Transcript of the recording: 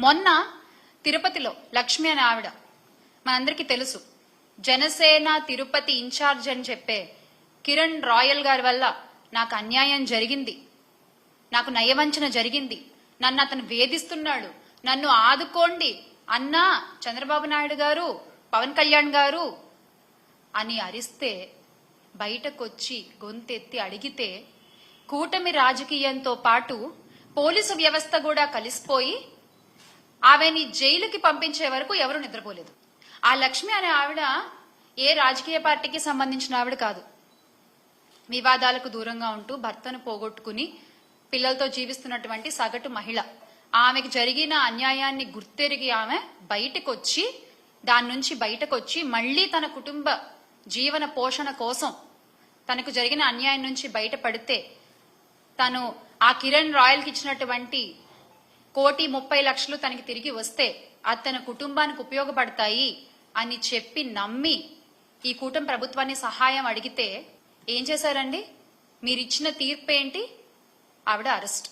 మొన్న తిరుపతిలో లక్ష్మి అనే ఆవిడ మనందరికీ తెలుసు, జనసేన తిరుపతి ఇన్ఛార్జ్ అని చెప్పే కిరణ్ రాయల్ గారి వల్ల నాకు అన్యాయం జరిగింది, నాకు నయవంచన జరిగింది, నన్ను అతను వేధిస్తున్నాడు, నన్ను ఆదుకోండి అన్నా చంద్రబాబు నాయుడు గారు, పవన్ కళ్యాణ్ గారు అని అరిస్తే బయటకొచ్చి గొంతెత్తి అడిగితే కూటమి రాజకీయంతో పాటు పోలీసు వ్యవస్థ కూడా కలిసిపోయి ఆమెని జైలుకి పంపించే వరకు ఎవరు నిద్రపోలేదు. ఆ లక్ష్మి అనే ఆవిడ ఏ రాజకీయ పార్టీకి సంబంధించిన ఆవిడ కాదు. వివాదాలకు దూరంగా ఉంటూ భర్తను పోగొట్టుకుని పిల్లలతో జీవిస్తున్నటువంటి సగటు మహిళ. ఆమెకు జరిగిన అన్యాయాన్ని గుర్తెరిగి ఆమె బయటకొచ్చి దాని నుంచి బయటకొచ్చి మళ్లీ తన కుటుంబ జీవన పోషణ కోసం తనకు జరిగిన అన్యాయం నుంచి బయటపడితే తను ఆ కిరణ్ రాయల్కి ఇచ్చినటువంటి 1,30,00,000 తనకి తిరిగి వస్తే అది తన కుటుంబానికి ఉపయోగపడతాయి అని చెప్పి నమ్మి ఈ కూటమి ప్రభుత్వాన్ని సహాయం అడిగితే ఏం చేశారండి? మీరిచ్చిన తీర్పు ఏంటి? ఆవిడ అరెస్ట్.